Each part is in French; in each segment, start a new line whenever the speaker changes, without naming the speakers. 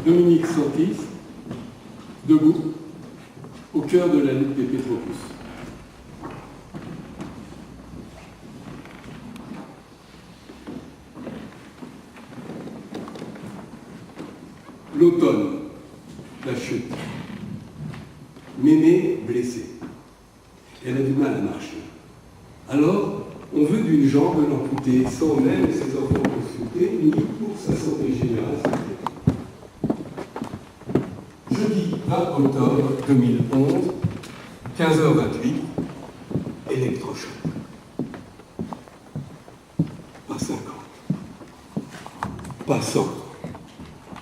Dominique Santis, debout, au cœur de la lutte des Petrocus. L'automne, la chute. Mémé blessée. Elle a du mal à marcher. Alors, on veut d'une jambe l'amputer sans même ses enfants consulter, ni pour sa santé générale. Jeudi 20 octobre 2011, 15h28, électrochoc. Pas 50. Pas 100.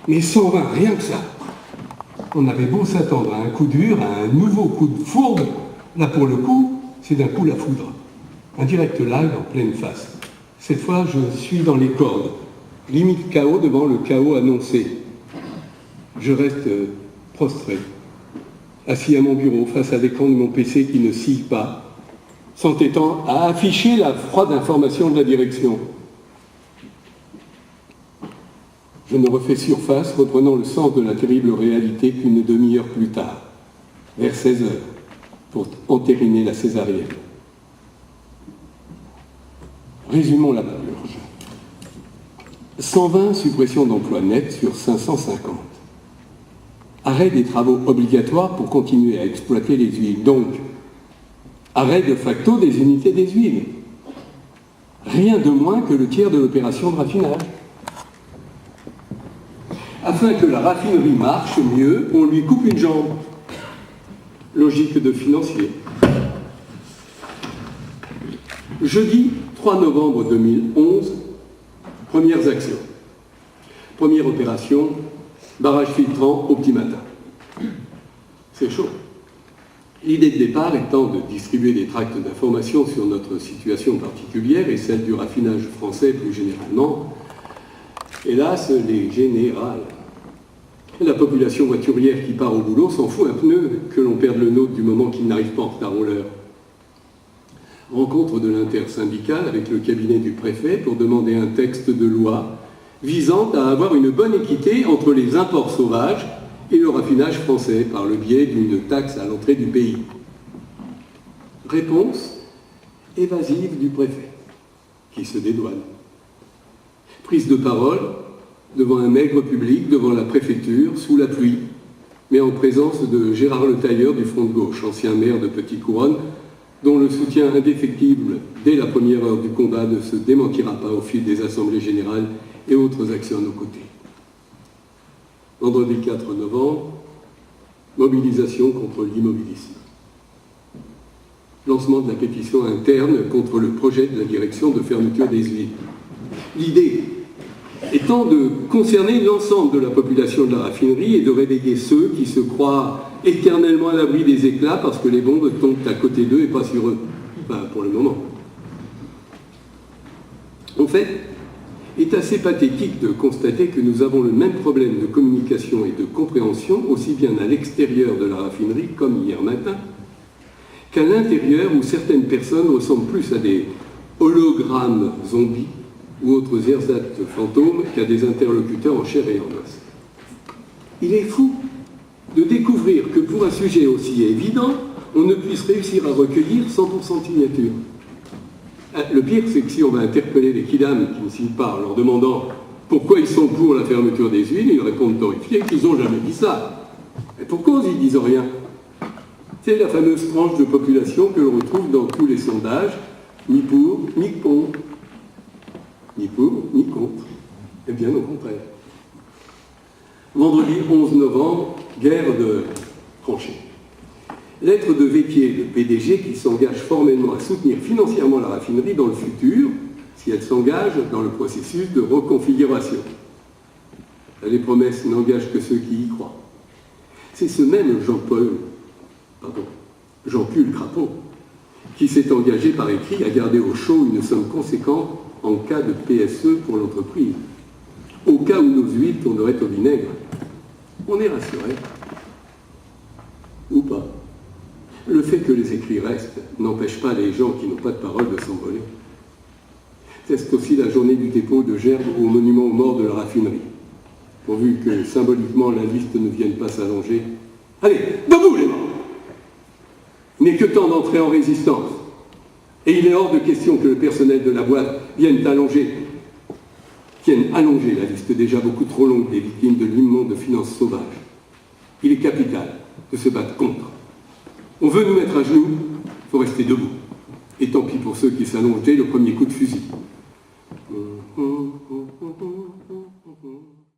Mais 120, rien que ça. On avait beau s'attendre à un coup dur, à un nouveau coup de foudre, là pour le coup, c'est d'un coup la foudre. Un direct live en pleine face. Cette fois, je suis dans les cordes. Limite chaos devant le chaos annoncé. Je reste prostré, assis à mon bureau, face à l'écran de mon PC qui ne scie pas, s'entêtant à afficher la froide information de la direction. Je ne refais surface, reprenant le sens de la terrible réalité qu'une demi-heure plus tard, vers 16 heures, pour entériner la césarienne. Résumons la purge. 120 suppressions d'emplois nets sur 550. Arrêt des travaux obligatoires pour continuer à exploiter les huiles. Donc, arrêt de facto des unités des huiles. Rien de moins que le tiers de l'opération de raffinage. Afin que la raffinerie marche mieux, on lui coupe une jambe. Logique de financier. Jeudi 3 novembre 2011, premières actions. Première opération, barrage filtrant au petit matin. C'est chaud. L'idée de départ étant de distribuer des tracts d'information sur notre situation particulière et celle du raffinage français plus généralement. Hélas, les générales. La population voiturière qui part au boulot s'en fout un pneu que l'on perde le nôtre du moment qu'il n'arrive pas en retard au leur. Rencontre de l'intersyndicale avec le cabinet du préfet pour demander un texte de loi visant à avoir une bonne équité entre les imports sauvages et le raffinage français par le biais d'une taxe à l'entrée du pays. Réponse évasive du préfet, qui se dédouane. Prise de parole devant un maigre public, devant la préfecture, sous la pluie, mais en présence de Gérard Le Tailleur du Front de Gauche, ancien maire de Petite-Couronne, dont le soutien indéfectible dès la première heure du combat ne se démentira pas au fil des assemblées générales et autres actions à nos côtés. Vendredi 4 novembre, mobilisation contre l'immobilisme. Lancement de la pétition interne contre le projet de la direction de fermeture des huiles. L'idée étant de concerner l'ensemble de la population de la raffinerie et de réveiller ceux qui se croient éternellement à l'abri des éclats parce que les bombes tombent à côté d'eux et pas sur eux. Enfin, pour le moment. En fait, il est assez pathétique de constater que nous avons le même problème de communication et de compréhension, aussi bien à l'extérieur de la raffinerie, comme hier matin, qu'à l'intérieur où certaines personnes ressemblent plus à des hologrammes zombies ou autres ersatz fantômes qu'à des interlocuteurs en chair et en os. Il est fou de découvrir que pour un sujet aussi évident, on ne puisse réussir à recueillir 100% de signatures. Le pire, c'est que si on va interpeller les kidams qui ne signent pas en leur demandant pourquoi ils sont pour la fermeture des huiles, ils répondent horrifiés qu'ils n'ont jamais dit ça. Et pour cause, ils disent rien. C'est la fameuse tranche de population que l'on retrouve dans tous les sondages, ni pour, ni contre. Ni pour, ni contre. Et bien au contraire. Vendredi 11 novembre, guerre de tranchées. Lettre de Vecchier, le PDG, qui s'engage formellement à soutenir financièrement la raffinerie dans le futur, si elle s'engage dans le processus de reconfiguration. Les promesses n'engagent que ceux qui y croient. C'est ce même Jean-Paul Crapaud, qui s'est engagé par écrit à garder au chaud une somme conséquente en cas de PSE pour l'entreprise, au cas où nos huiles tourneraient au vinaigre. On est rassuré. Ou pas. Le fait que les écrits restent n'empêche pas les gens qui n'ont pas de parole de s'envoler. C'est aussi la journée du dépôt de gerbes au monument aux morts de la raffinerie. pourvu que symboliquement la liste ne vienne pas s'allonger. Allez, debout les membres! Il n'est que temps d'entrer en résistance. Et il est hors de question que le personnel de la boîte vienne allonger la liste déjà beaucoup trop longue des victimes de l'immonde finance sauvage. Il est capital de se battre contre. On veut nous mettre à genoux, il faut rester debout. Et tant pis pour ceux qui s'allongent dès le premier coup de fusil.